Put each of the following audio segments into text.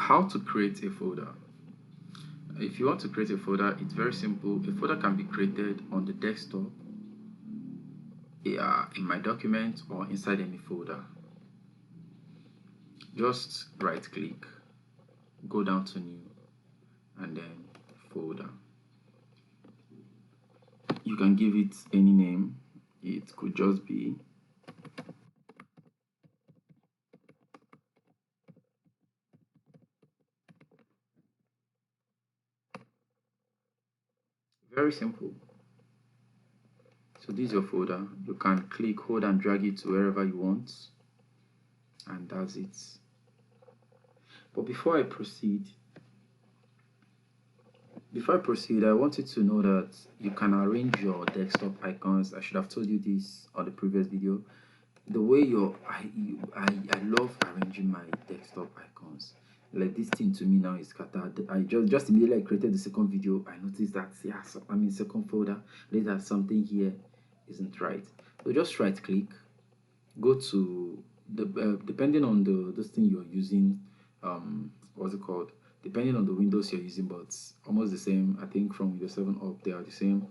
How to create a folder. If you want to create a folder, it's very simple. A folder can be created on the desktop, in my document, or inside any folder. Just right click, go down to new, and then folder. You can give it any name. It could just be very simple. So this is your folder. You can click, hold, and drag it to wherever you want, and that's it. But before I proceed, I want you to know that you can arrange your desktop icons. I should have told you this on the previous video. The way I love arranging my desktop icons. Like this thing to me now is scattered. I just immediately I created the second video. I noticed that I'm in second folder. Later something here isn't right. So just right click, go to the depending on this thing you're using. What's it called? Depending on the Windows you're using, but almost the same. I think from Windows 7 up, they are the same.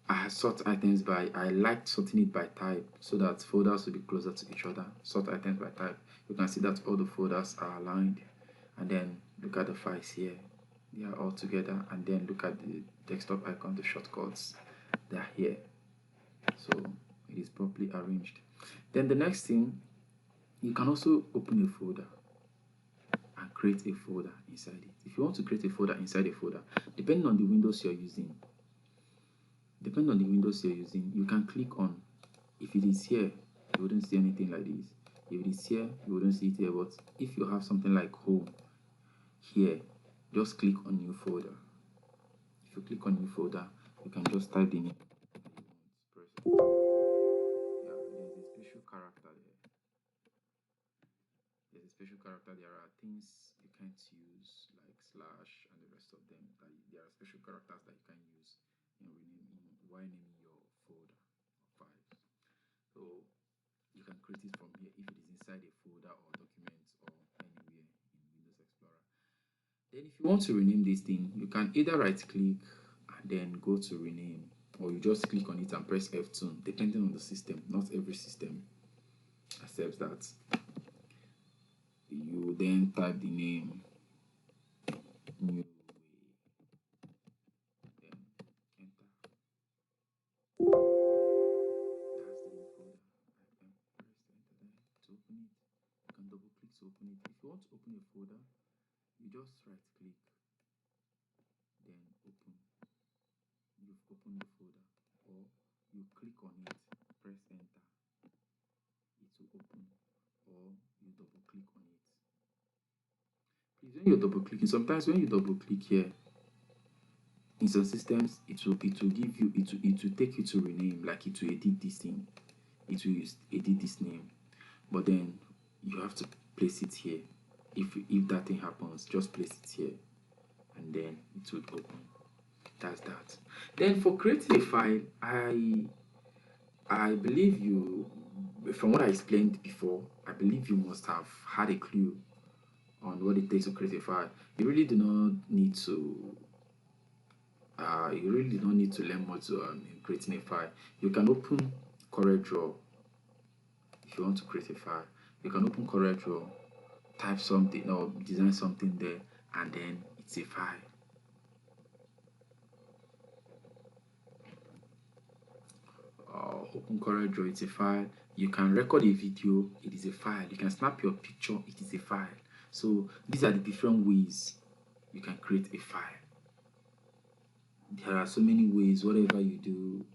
I sort items by, I like sorting it by type so that folders will be closer to each other. Sort items by type. You can see that all the folders are aligned, and then look at the files here. They are all together, and then look at the desktop icon, the shortcuts. They are here. So it is properly arranged. Then the next thing, you can also open a folder and create a folder inside it. If you want to create a folder inside a folder, depending on the Windows you're using, you can click on, if it is here, you wouldn't see anything like this. If it is here, you wouldn't see it here. But if you have something like home here, just click on new folder. If you click on new folder, you can just type the name. Yeah, there's a special character there. There are things you can't use like slash and the rest of them. There are special characters that you can use while naming your folder or files. So you can create it from here if it is inside a folder or document or anywhere in Windows Explorer. Then if you want to rename this thing, you can either right click and then go to rename, or you just click on it and press F2, depending on the system. Not every system accepts that. You then type the name new way, then enter. That's the new folder. I can press enter there to open it. You can double click to open it. If you want to open a folder, you just right click, then open. You've opened the folder, or you click on it, press enter, it will open, or you double click on it. Please, when you're double clicking, sometimes when you double click here, in some systems it will give you, it will take you to rename, like it will edit this thing, it will edit this name, but then you have to place it here. If that thing happens, just place it here and then it will open. That's that. Then for creating a file, I believe you, from what I explained before, I believe you must have had a clue on what it takes to create a file. You really do not need to learn much in creating a file. You can open CorelDRAW. If you want to create a file, you can open CorelDRAW, type something or design something there, and then it's a file. Open CorelDRAW, it's a file. You can record a video, it is a file. You can snap your picture, it is a file. So these are the different ways you can create a file. There are so many ways. Whatever you do,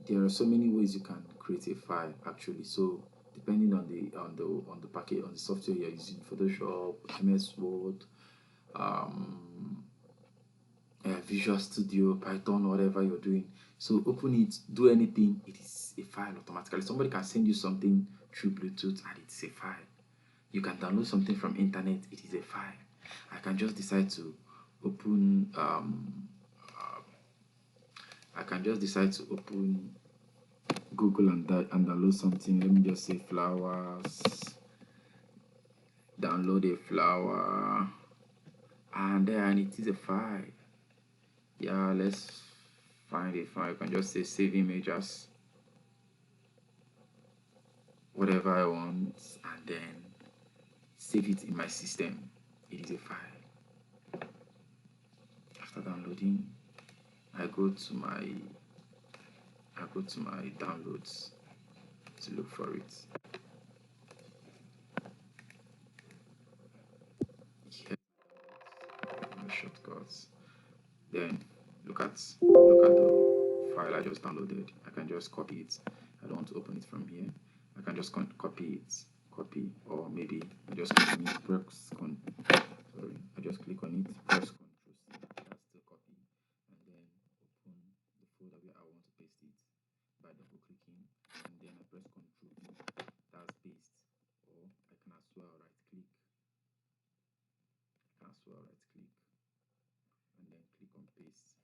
there are so many ways you can create a file actually. So depending on the package, on the software you're using, Photoshop, MS Word, Visual Studio, Python, whatever you're doing. So open it, do anything, it is a file automatically. Somebody can send you something through Bluetooth and it's a file. You can download something from internet, it is a file. I can just decide to open Google and download something. Let me just say flowers download a flower, and then it is a file. Yeah, let's find a file. I can just say save image as whatever I want, and then save it in my system. It is a file. After downloading, I go to my downloads to look for it. Here, my shortcuts. Then look at the file I just downloaded. I can just copy it. I don't want to open it from here. I can just copy it, or maybe I just click on it, I just click on it, press Ctrl C, that's the copy, and then open the folder where I want to paste it by double clicking, and then I press Ctrl V, that's paste, or I can as well right click, and then click on paste.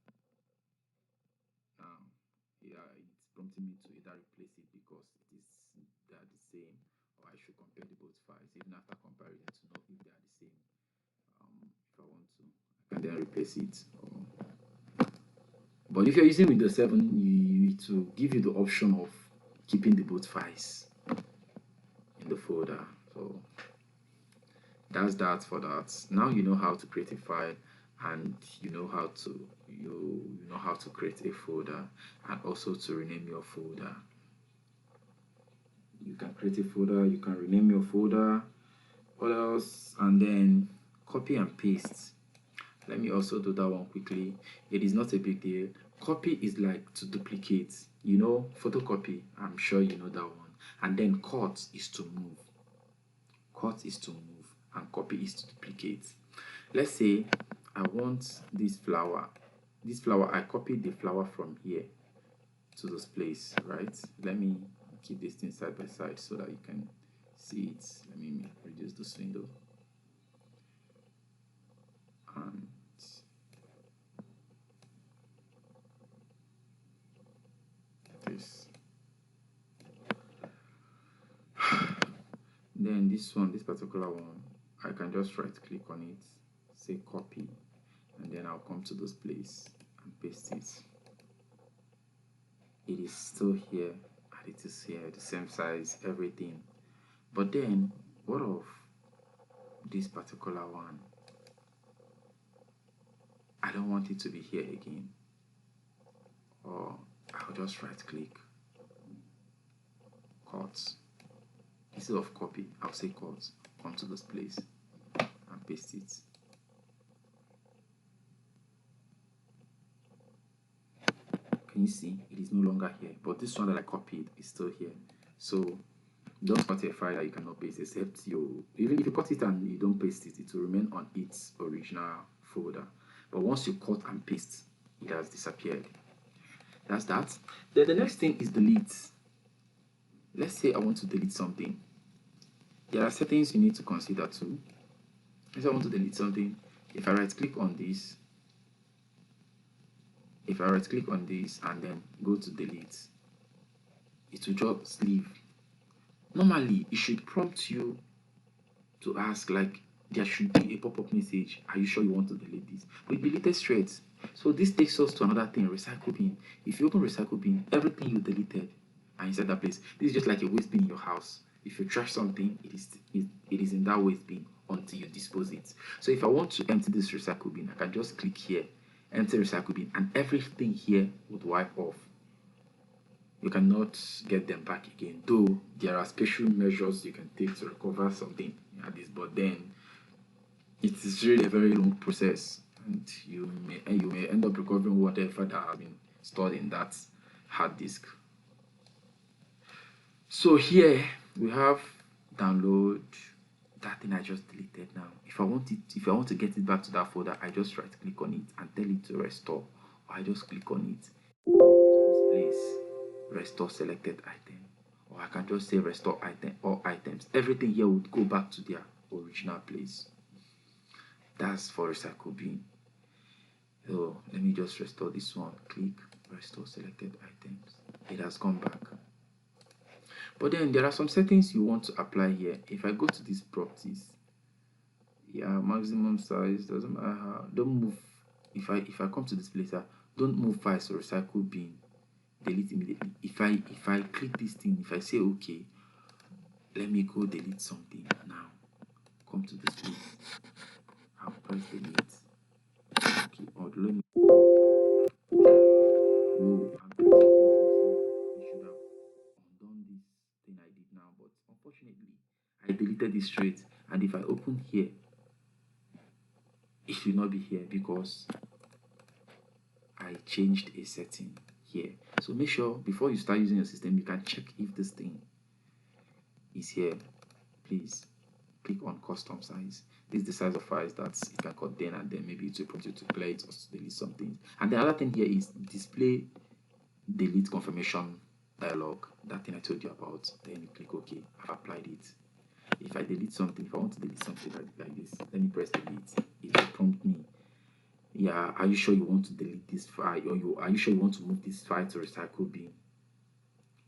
Now, yeah, it's prompting me to either replace it because they are the same, or I should compare the both files, even after comparison, to know if they are the same. If I want to, I can then replace it. But if you're using Windows 7, it will give you the option of keeping the both files in the folder. So that's that for that. Now you know how to create a file, and you know how to create a folder, and also to rename your folder. You can create a folder, you can rename your folder, what else, and then copy and paste. Let me also do that one quickly. It is not a big deal. Copy is like to duplicate, photocopy, I'm sure you know that one. And then cut is to move. And copy is to duplicate. Let's say I want this flower. I copied the flower from here to this place, right? Let me keep this thing side by side so that you can see it. Let me reduce this window. And this. Then this particular one, I can just right click on it, say copy, and then I'll come to this place and paste it. It is still here, and it is here, the same size, everything. But then, what of this particular one? I don't want it to be here again. Or I'll just right click, cut. Instead of copy, I'll say cut, come to this place and paste it. Can you see? It is no longer here, but this one that I copied is still here. So don't cut a file that you cannot paste, except even if you cut it and you don't paste it, it will remain on its original folder. But once you cut and paste, it has disappeared. That's that. Then the next thing is delete. Let's say I want to delete something. There are settings you need to consider too. If I want to delete something, if I right click on this, and then go to delete, it will just leave. Normally, it should prompt you to ask, like, there should be a pop-up message, are you sure you want to delete this? But it deleted straight. So this takes us to another thing, recycle bin. If you open recycle bin, everything you deleted are inside that place. This is just like a waste bin in your house. If you trash something, it is in that waste bin until you dispose it. So if I want to empty this recycle bin, I can just click here, empty recycle bin, and everything here would wipe off. You cannot get them back again, though there are special measures you can take to recover something at this, but then it is really a very long process, and you may end up recovering whatever that has been stored in that hard disk. So here we have download that thing I just deleted. Now if I want to get it back to that folder, I just right click on it and tell it to restore, or I just click on it, place restore selected item, or I can just say restore item or items. Everything here would go back to their original place. That's for recycle bin. So let me just restore this one. Click restore selected items. It has gone back. But then there are some settings you want to apply here. If I go to these properties, Yeah, maximum size doesn't matter how. Don't move. If I come to this later, don't move files to recycle bin. Delete immediately. If I click this thing, if I say okay, let me go delete something now. Come to this place. I'll press delete. Okay, or let me. Whoa, I'm pressing Control C. You should have undone this thing I did now, but unfortunately, I deleted it straight. And if I open here, it should not be here because I changed a setting here. So make sure before you start using your system, you can check if this thing is here. Please click on custom size. This is the size of files that it can contain, and then maybe it will prompt you to clear it or to delete something. And the other thing here is display delete confirmation dialog. That thing I told you about. Then you click OK. I've applied it. If I delete something, if I want to delete something like this, let me press delete. It will prompt me. Yeah, are you sure you want to delete this file, or are you sure you want to move this file to recycle bin?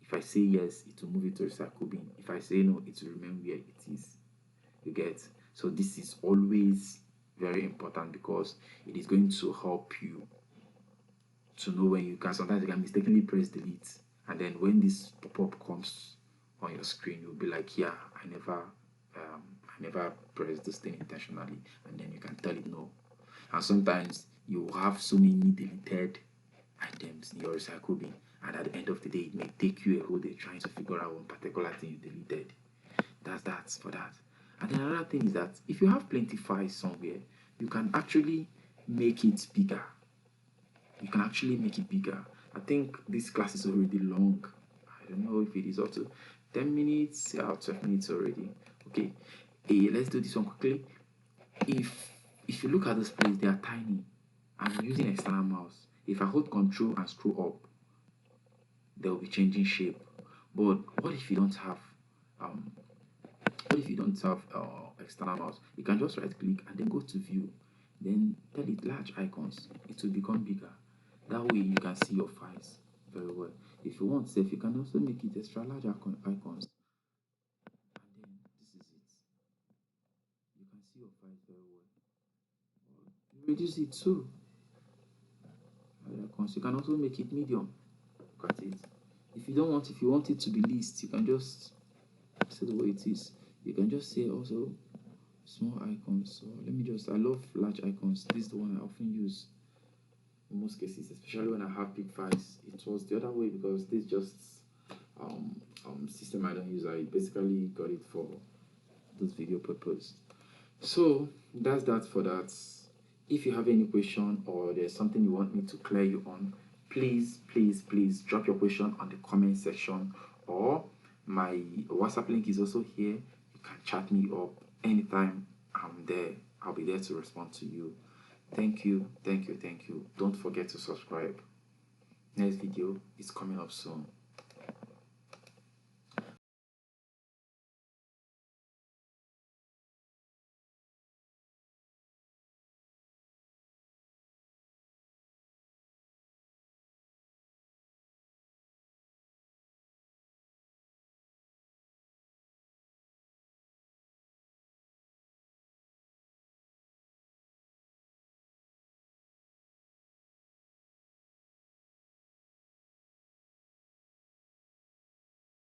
If I say yes, it will move it to recycle bin. If I say no, it will remain where it is. You get? So this is always very important because it is going to help you to know when you can. Sometimes you can mistakenly press delete, and then when this pop-up comes on your screen, you'll be like, yeah, I never pressed this thing intentionally, and then you can tell it no. And sometimes you have so many deleted items in your recycle bin, and at the end of the day, it may take you a whole day trying to figure out one particular thing you deleted. That's that for that. And then another thing is that if you have plenty files somewhere, you can actually make it bigger. You can actually make it bigger. I think this class is already long. I don't know if it is up to 10 minutes. Yeah, 12 minutes already. Okay. Hey, let's do this one quickly. If you look at this place, they are tiny. I'm using external mouse. If I hold control and scroll up, they will be changing shape. But what if you don't have um external mouse? You can just right click and then go to view, then tell it large icons. It will become bigger. That way you can see your files very well. If you want safe, you can also make it extra large icons, and then this is it. You can see your files very well. You reduce it too. Icons. You can also make it medium. Look at it. If you want it to be list, you can just say the way it is. You can just say also small icons. So I love large icons. This is the one I often use in most cases, especially when I have big files. It was the other way because this just system I don't use. I basically got it for this video purpose. So that's that for that. If you have any question or there's something you want me to clear you on, please drop your question on the comment section, or my WhatsApp link is also here. You can chat me up anytime. I'm there. I'll be there to respond to you. Thank you. Don't forget to subscribe. Next video is coming up soon.